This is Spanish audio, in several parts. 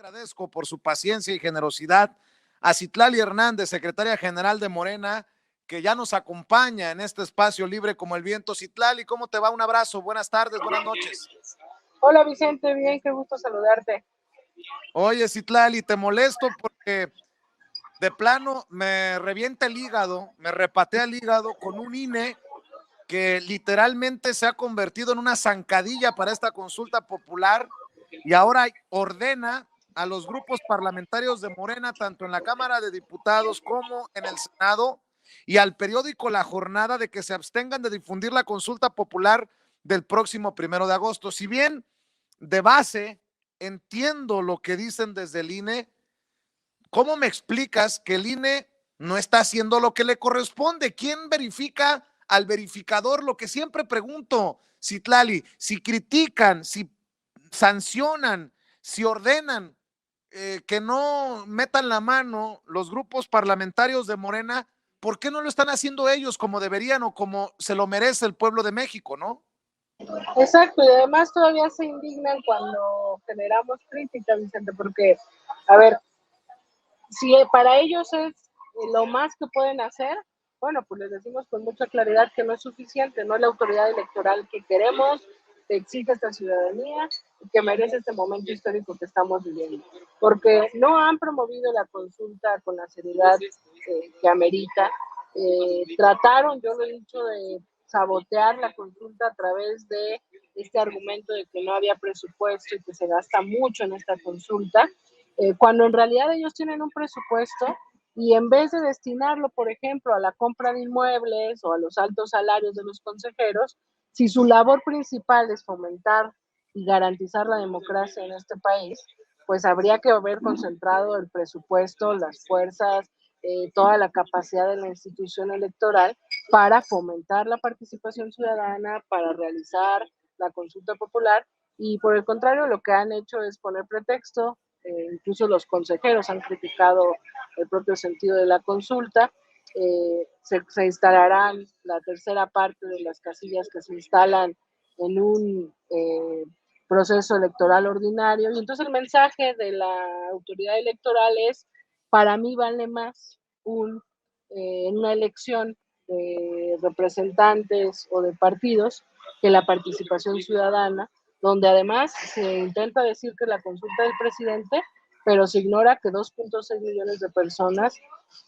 agradezco por su paciencia y generosidad a Citlali Hernández, secretaria general de Morena, que ya nos acompaña en este espacio libre como el viento. Citlali, ¿cómo te va? Un abrazo, buenas tardes, buenas noches. Hola Vicente, bien, qué gusto saludarte. Oye, Citlali, te molesto porque de plano me revienta el hígado, me repatea el hígado con un INE que literalmente se ha convertido en una zancadilla para esta consulta popular y ahora ordena a los grupos parlamentarios de Morena, tanto en la Cámara de Diputados como en el Senado, y al periódico La Jornada, de que se abstengan de difundir la consulta popular del próximo 1 de agosto. Si bien de base entiendo lo que dicen desde el INE, ¿cómo me explicas que el INE no está haciendo lo que le corresponde? ¿Quién verifica al verificador? Lo que siempre pregunto, Citlali, si critican, si sancionan, si ordenan que no metan la mano los grupos parlamentarios de Morena, ¿por qué no lo están haciendo ellos como deberían o como se lo merece el pueblo de México, no? Exacto, y además todavía se indignan cuando generamos críticas, Vicente, porque, a ver, si para ellos es lo más que pueden hacer, bueno, pues les decimos con mucha claridad que no es suficiente, no es la autoridad electoral que queremos, que exige esta ciudadanía y que merece este momento histórico que estamos viviendo. Porque no han promovido la consulta con la seriedad que amerita. Trataron, yo lo he dicho, de sabotear la consulta a través de este argumento de que no había presupuesto y que se gasta mucho en esta consulta, cuando en realidad ellos tienen un presupuesto y en vez de destinarlo, por ejemplo, a la compra de inmuebles o a los altos salarios de los consejeros, si su labor principal es fomentar y garantizar la democracia en este país, pues habría que haber concentrado el presupuesto, las fuerzas, toda la capacidad de la institución electoral para fomentar la participación ciudadana, para realizar la consulta popular, y por el contrario lo que han hecho es poner pretexto. Incluso los consejeros han criticado el propio sentido de la consulta. Se instalarán la tercera parte de las casillas que se instalan en un proceso electoral ordinario, y entonces el mensaje de la autoridad electoral es: para mí vale más en una elección de representantes o de partidos que la participación ciudadana, donde además se intenta decir que la consulta del presidente, pero se ignora que 2.6 millones de personas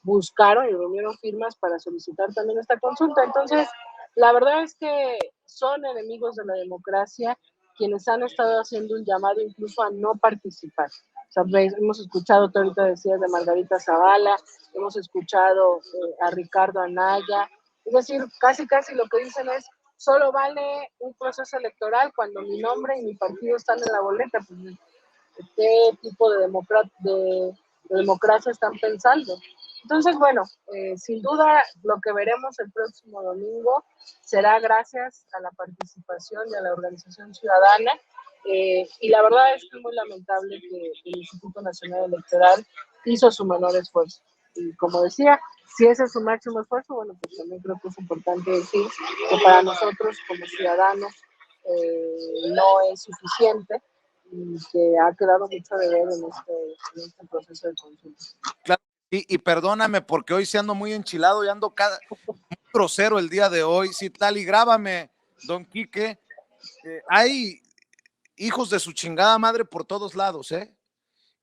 buscaron y reunieron firmas para solicitar también esta consulta. Entonces, la verdad es que son enemigos de la democracia quienes han estado haciendo un llamado incluso a no participar. ¿Sabes? Hemos escuchado, tú ahorita decías, de Margarita Zavala, hemos escuchado a Ricardo Anaya, es decir, casi lo que dicen es: solo vale un proceso electoral cuando mi nombre y mi partido están en la boleta. Pues, ¿qué tipo de democracia están pensando? Entonces, bueno, sin duda lo que veremos el próximo domingo será gracias a la participación y a la organización ciudadana. Y la verdad es que es muy lamentable que el Instituto Nacional Electoral hizo su menor esfuerzo. Y como decía, si ese es su máximo esfuerzo, bueno, pues también creo que es importante decir que para nosotros como ciudadanos no es suficiente y que ha quedado mucho de ver en este proceso de consulta. Claro, y perdóname porque hoy se ando muy enchilado y ando muy grosero el día de hoy. Citlali, grábame, don Quique. Hay hijos de su chingada madre por todos lados, ¿eh?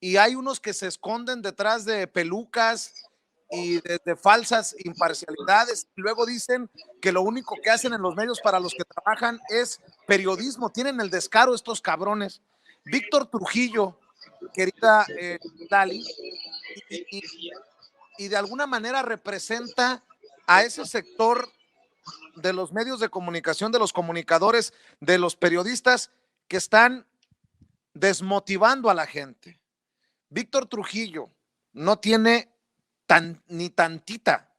Y hay unos que se esconden detrás de pelucas y de falsas imparcialidades. Y luego dicen que lo único que hacen en los medios para los que trabajan es periodismo. Tienen el descaro estos cabrones. Víctor Trujillo, querida Lali, y, y de alguna manera representa a ese sector de los medios de comunicación, de los comunicadores, de los periodistas que están desmotivando a la gente. Víctor Trujillo no tiene ni tantita.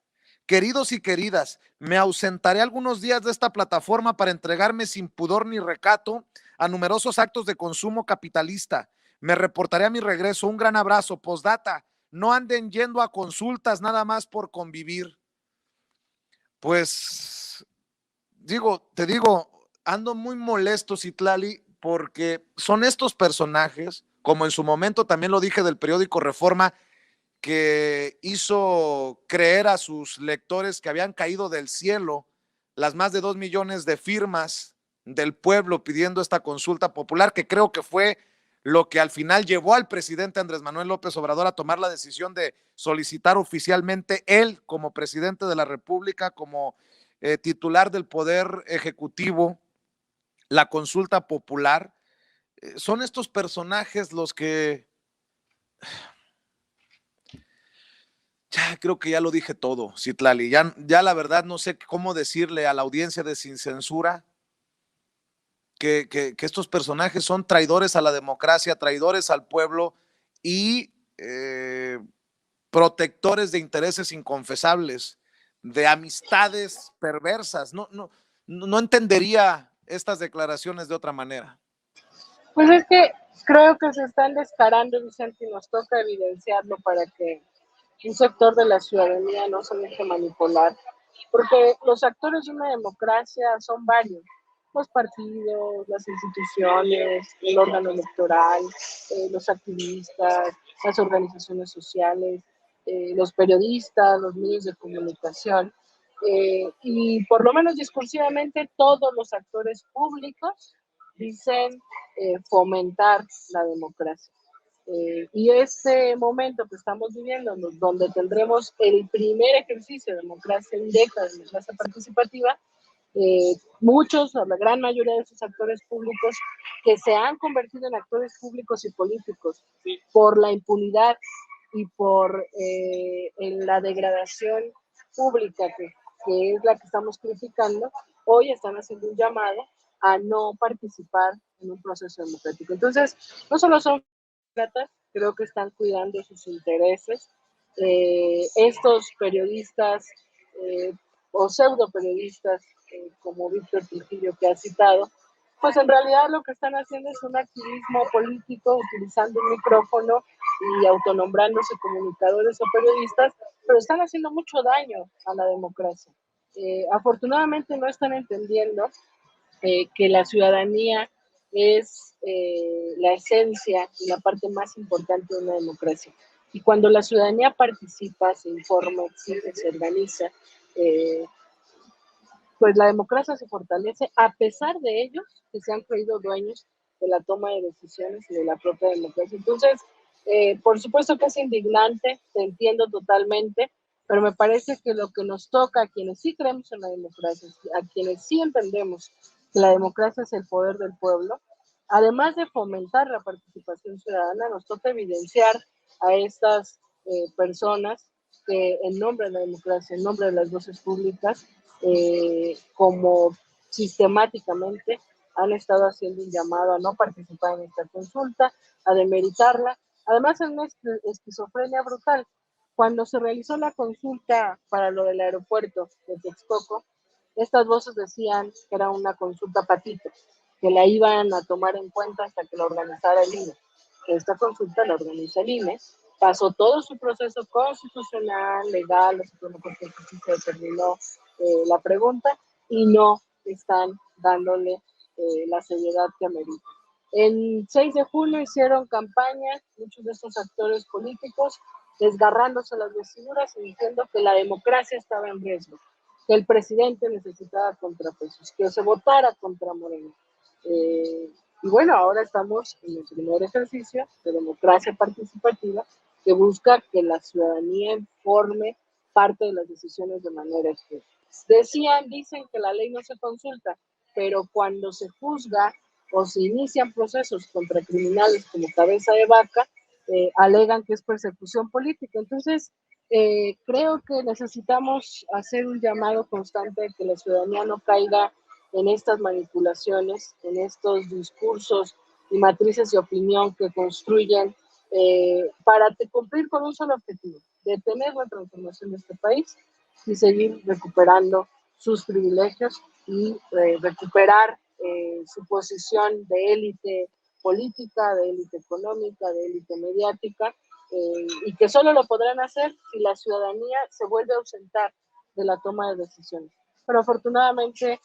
Queridos y queridas, me ausentaré algunos días de esta plataforma para entregarme sin pudor ni recato a numerosos actos de consumo capitalista. Me reportaré a mi regreso. Un gran abrazo. Postdata, no anden yendo a consultas nada más por convivir. Pues, te digo, ando muy molesto, Citlali, porque son estos personajes, como en su momento también lo dije del periódico Reforma, que hizo creer a sus lectores que habían caído del cielo las más de 2 millones de firmas del pueblo pidiendo esta consulta popular, que creo que fue lo que al final llevó al presidente Andrés Manuel López Obrador a tomar la decisión de solicitar oficialmente él como presidente de la República, como titular del Poder Ejecutivo, la consulta popular. Son estos personajes los que ya creo que ya lo dije todo, Citlali. Ya la verdad no sé cómo decirle a la audiencia de Sin Censura que estos personajes son traidores a la democracia, traidores al pueblo y protectores de intereses inconfesables, de amistades perversas. No entendería estas declaraciones de otra manera. Pues es que creo que se están descarando, Vicente, y nos toca evidenciarlo para que un sector de la ciudadanía no se deje manipular, porque los actores de una democracia son varios, los partidos, las instituciones, el órgano electoral, los activistas, las organizaciones sociales, los periodistas, los medios de comunicación, y por lo menos discursivamente todos los actores públicos dicen fomentar la democracia. Y este momento que estamos viviendo, donde tendremos el primer ejercicio de democracia directa, de democracia participativa, muchos, o la gran mayoría de esos actores públicos que se han convertido en actores públicos y políticos por la impunidad y por en la degradación pública que es la que estamos criticando, hoy están haciendo un llamado a no participar en un proceso democrático. Entonces, no solo son demócratas, creo que están cuidando sus intereses. Estos periodistas o pseudo periodistas como Víctor Trujillo que ha citado, pues en realidad lo que están haciendo es un activismo político utilizando un micrófono y autonombrándose comunicadores o periodistas, pero están haciendo mucho daño a la democracia. Afortunadamente no están entendiendo que la ciudadanía es la esencia y la parte más importante de una democracia. Y cuando la ciudadanía participa, se informa, exige, se organiza, eh, pues la democracia se fortalece a pesar de ellos que se han creído dueños de la toma de decisiones y de la propia democracia. Entonces, por supuesto que es indignante, te entiendo totalmente, pero me parece que lo que nos toca a quienes sí creemos en la democracia, a quienes sí entendemos que la democracia es el poder del pueblo, además de fomentar la participación ciudadana, nos toca evidenciar a estas personas que en nombre de la democracia, en nombre de las voces públicas, como sistemáticamente han estado haciendo un llamado a no participar en esta consulta, a demeritarla. Además, es una esquizofrenia brutal. Cuando se realizó la consulta para lo del aeropuerto de Texcoco, estas voces decían que era una consulta patito, que la iban a tomar en cuenta hasta que la organizara el INE. Esta consulta la organiza el INE, pasó todo su proceso constitucional, legal, la Suprema Corte de Justicia determinó la pregunta y no están dándole la seriedad que amerita. El 6 de junio hicieron campaña muchos de estos actores políticos desgarrándose las vestiduras y diciendo que la democracia estaba en riesgo, que el presidente necesitaba contrapesos, que se votara contra Moreno. Y bueno, ahora estamos en el primer ejercicio de democracia participativa que busca que la ciudadanía informe parte de las decisiones de manera expresa. Dicen que la ley no se consulta, pero cuando se juzga o se inician procesos contra criminales como Cabeza de Vaca, alegan que es persecución política. Entonces, creo que necesitamos hacer un llamado constante de que la ciudadanía no caiga en estas manipulaciones, en estos discursos y matrices de opinión que construyen para cumplir con un solo objetivo, detener la transformación de este país y seguir recuperando sus privilegios y recuperar su posición de élite política, de élite económica, de élite mediática, y que solo lo podrán hacer si la ciudadanía se vuelve a ausentar de la toma de decisiones. Pero afortunadamente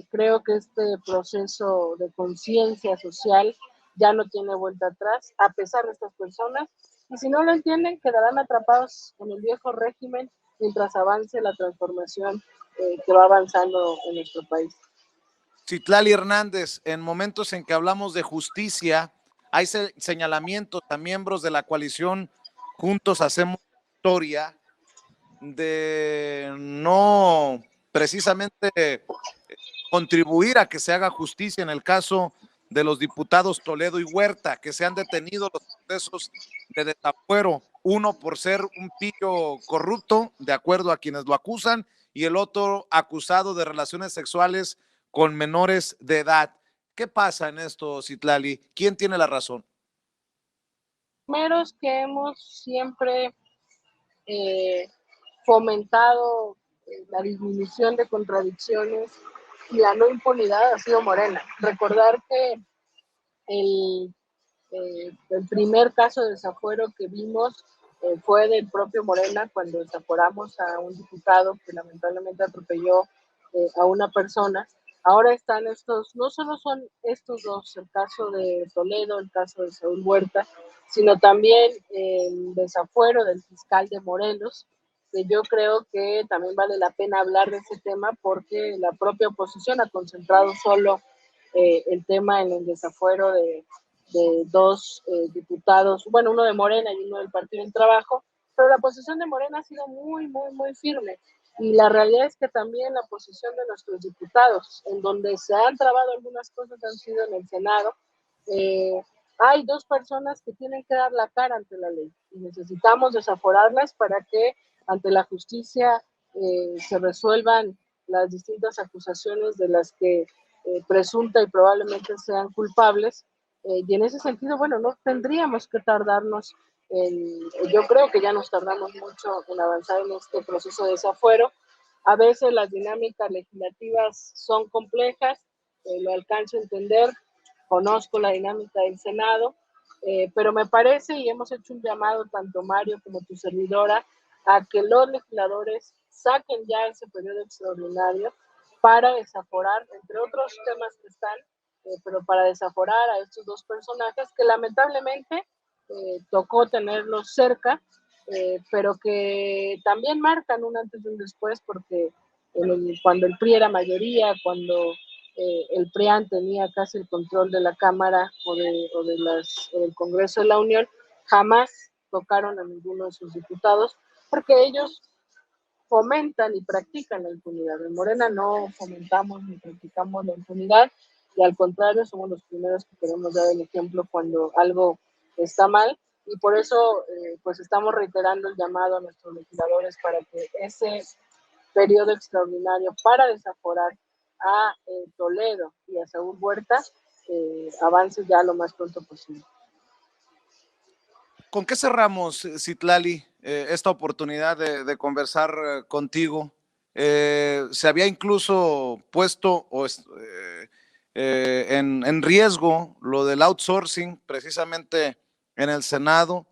creo que este proceso de conciencia social ya no tiene vuelta atrás, a pesar de estas personas, y si no lo entienden, quedarán atrapados en el viejo régimen mientras avance la transformación que va avanzando en nuestro país. Citlali Hernández, en momentos en que hablamos de justicia, hay señalamientos a miembros de la coalición Juntos Hacemos Historia de no precisamente contribuir a que se haga justicia en el caso de los diputados Toledo y Huerta, que se han detenido los procesos de desafuero, uno por ser un pillo corrupto, de acuerdo a quienes lo acusan, y el otro acusado de relaciones sexuales con menores de edad. ¿Qué pasa en esto, Citlali? ¿Quién tiene la razón? Primeros que hemos siempre eh, fomentado la disminución de contradicciones y la no impunidad ha sido Morena. Recordar que el primer caso de desafuero que vimos fue del propio Morena cuando desaforamos a un diputado que lamentablemente atropelló a una persona. Ahora están estos, no solo son estos dos, el caso de Toledo, el caso de Saúl Huerta, sino también el desafuero del fiscal de Morelos, que yo creo que también vale la pena hablar de ese tema porque la propia oposición ha concentrado solo el tema en el desafuero de dos diputados, bueno, uno de Morena y uno del Partido del Trabajo, pero la posición de Morena ha sido muy, muy, muy firme. Y la realidad es que también la posición de nuestros diputados, en donde se han trabado algunas cosas, han sido en el Senado. Hay dos personas que tienen que dar la cara ante la ley y necesitamos desaforarlas para que ante la justicia se resuelvan las distintas acusaciones de las que presunta y probablemente sean culpables. Y en ese sentido, bueno, no tendríamos que tardarnos yo creo que ya nos tardamos mucho en avanzar en este proceso de desafuero. A veces las dinámicas legislativas son complejas, lo alcanzo a entender, conozco la dinámica del Senado, pero me parece, y hemos hecho un llamado tanto Mario como tu servidora, a que los legisladores saquen ya ese periodo extraordinario para desaforar, entre otros temas que están, pero para desaforar a estos dos personajes que lamentablemente tocó tenerlos cerca, pero que también marcan un antes y un después, porque cuando el PRI era mayoría, cuando el PRIAN tenía casi el control de la Cámara o del Congreso de la Unión, jamás tocaron a ninguno de sus diputados, porque ellos fomentan y practican la impunidad. En Morena no fomentamos ni practicamos la impunidad, y al contrario, somos los primeros que queremos dar el ejemplo cuando algo está mal, y por eso pues estamos reiterando el llamado a nuestros legisladores para que ese periodo extraordinario para desaforar a Toledo y a Saúl Huerta avance ya lo más pronto posible. ¿Con qué cerramos, Citlali, esta oportunidad de conversar contigo? Se había incluso puesto en riesgo lo del outsourcing, precisamente en el Senado.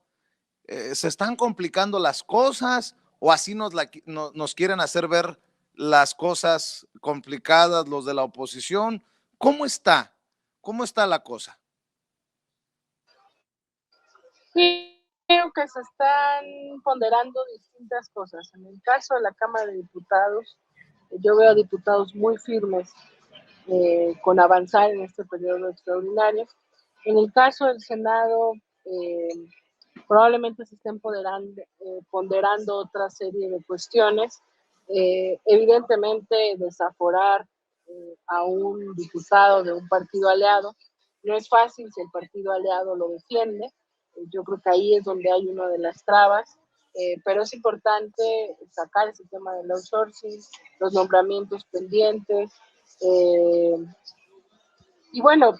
¿Se están complicando las cosas o así nos quieren hacer ver las cosas complicadas los de la oposición? ¿Cómo está? ¿Cómo está la cosa? Sí, creo que se están ponderando distintas cosas. En el caso de la Cámara de Diputados, yo veo diputados muy firmes con avanzar en este periodo extraordinario. En el caso del Senado, probablemente se estén ponderando otra serie de cuestiones. Evidentemente, desaforar a un diputado de un partido aliado no es fácil si el partido aliado lo defiende. Yo creo que ahí es donde hay una de las trabas, pero es importante sacar ese tema del outsourcing, los nombramientos pendientes. Y bueno,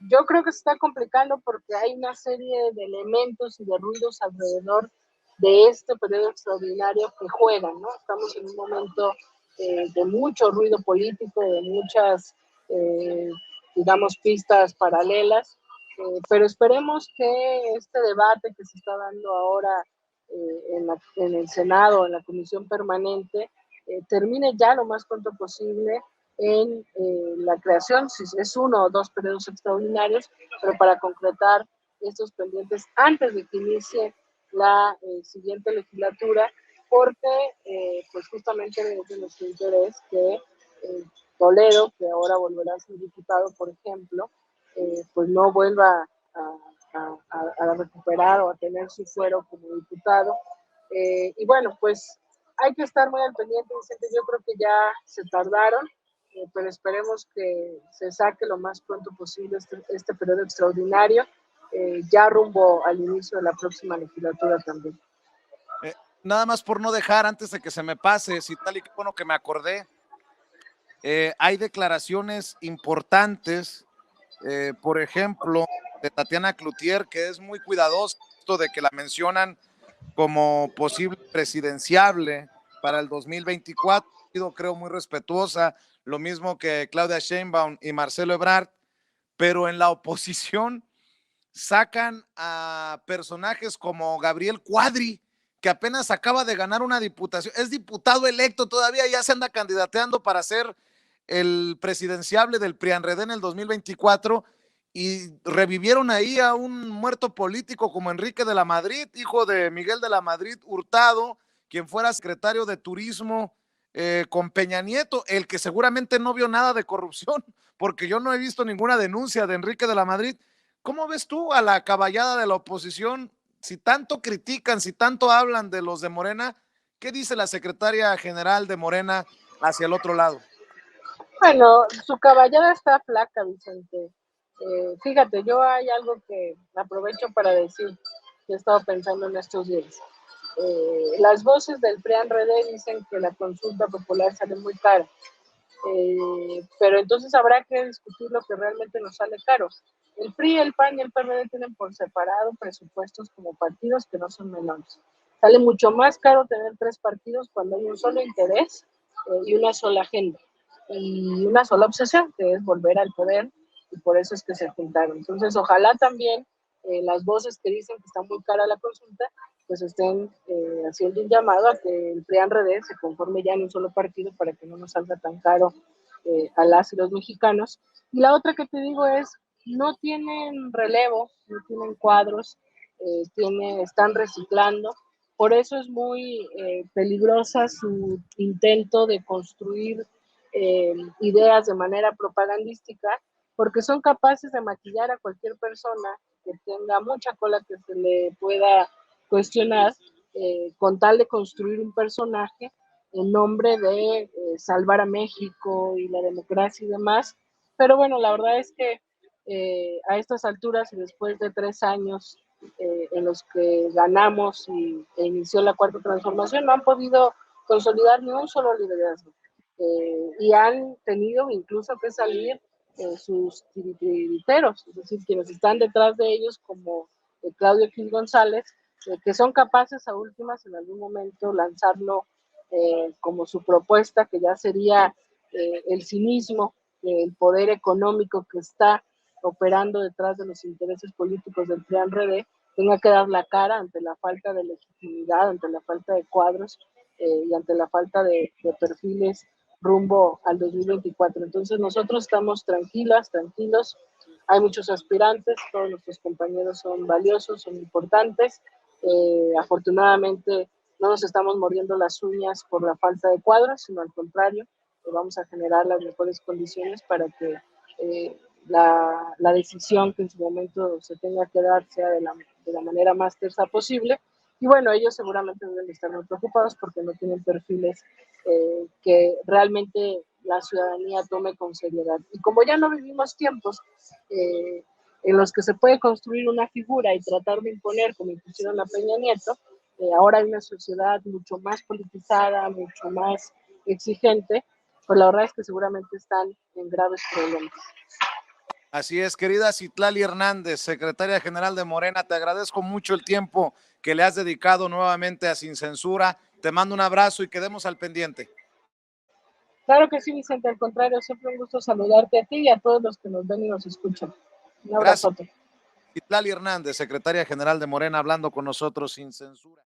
yo creo que se está complicando porque hay una serie de elementos y de ruidos alrededor de este periodo extraordinario que juegan, ¿no? Estamos en un momento de mucho ruido político, de muchas, eh, digamos, pistas paralelas, pero esperemos que este debate que se está dando ahora en el Senado, en la Comisión Permanente, termine ya lo más pronto posible en la creación, si es 1 o 2 periodos extraordinarios, pero para concretar estos pendientes antes de que inicie la siguiente legislatura, porque pues justamente es de nuestro interés que Toledo, que ahora volverá a ser diputado, por ejemplo, pues no vuelva a recuperar o a tener su fuero como diputado. Y bueno, pues hay que estar muy al pendiente, Vicente. Yo creo que ya se tardaron, pero esperemos que se saque lo más pronto posible este periodo extraordinario, ya rumbo al inicio de la próxima legislatura también. Nada más por no dejar, antes de que se me pase, si tal y que bueno que me acordé, hay declaraciones importantes, por ejemplo, de Tatiana Cloutier, que es muy cuidadosa de que la mencionan como posible presidenciable para el 2024, creo muy respetuosa, lo mismo que Claudia Sheinbaum y Marcelo Ebrard, pero en la oposición sacan a personajes como Gabriel Cuadri, que apenas acaba de ganar una diputación, es diputado electo todavía, ya se anda candidateando para ser el presidenciable del PRIANRED en el 2024, y revivieron ahí a un muerto político como Enrique de la Madrid, hijo de Miguel de la Madrid Hurtado, quien fuera secretario de Turismo con Peña Nieto, el que seguramente no vio nada de corrupción, porque yo no he visto ninguna denuncia de Enrique de la Madrid. ¿Cómo ves tú a la caballada de la oposición? Si tanto critican, si tanto hablan de los de Morena, ¿qué dice la secretaria general de Morena hacia el otro lado? Bueno, su caballada está flaca, Vicente. Fíjate, yo hay algo que aprovecho para decir, que he estado pensando en estos días. Las voces del PRIAN-RD dicen que la consulta popular sale muy cara, pero entonces habrá que discutir lo que realmente nos sale caro. El PRI, el PAN y el PRD tienen por separado presupuestos como partidos que no son menores. Sale mucho más caro tener 3 partidos cuando hay un solo interés y una sola agenda y una sola obsesión, que es volver al poder, y por eso es que se juntaron. Entonces, ojalá también las voces que dicen que está muy cara la consulta, pues estén haciendo un llamado a que el PRIAN-RD se conforme ya en un solo partido para que no nos salga tan caro a las y los mexicanos. Y la otra que te digo es, no tienen relevo, no tienen cuadros, están reciclando, por eso es muy peligrosa su intento de construir ideas de manera propagandística, porque son capaces de maquillar a cualquier persona que tenga mucha cola que se le pueda cuestionar, con tal de construir un personaje en nombre de salvar a México y la democracia y demás. Pero bueno, la verdad es que a estas alturas y después de 3 años en los que ganamos e inició la cuarta transformación, no han podido consolidar ni un solo liderazgo. Y han tenido incluso que salir sus titiriteros, es decir, quienes están detrás de ellos, como Claudio Gil González, que son capaces a últimas en algún momento lanzarlo como su propuesta, que ya sería el cinismo, el poder económico que está operando detrás de los intereses políticos del PRIAN-RD, tenga que dar la cara ante la falta de legitimidad, ante la falta de cuadros y ante la falta de perfiles rumbo al 2024. Entonces nosotros estamos tranquilos, hay muchos aspirantes, todos nuestros compañeros son valiosos, son importantes, afortunadamente no nos estamos mordiendo las uñas por la falta de cuadros, sino al contrario, vamos a generar las mejores condiciones para que la decisión que en su momento se tenga que dar sea de la manera más tersa posible. Y bueno, ellos seguramente deben estar muy preocupados porque no tienen perfiles que realmente la ciudadanía tome con seriedad. Y como ya no vivimos tiempos en los que se puede construir una figura y tratar de imponer, como impusieron a Peña Nieto, ahora hay una sociedad mucho más politizada, mucho más exigente, pues la verdad es que seguramente están en graves problemas. Así es, querida Citlali Hernández, secretaria general de Morena, te agradezco mucho el tiempo que le has dedicado nuevamente a Sin Censura. Te mando un abrazo y quedemos al pendiente. Claro que sí, Vicente, al contrario, siempre un gusto saludarte a ti y a todos los que nos ven y nos escuchan. Un Gracias. abrazote. Citlali Hernández, secretaria general de Morena, hablando con nosotros sin censura.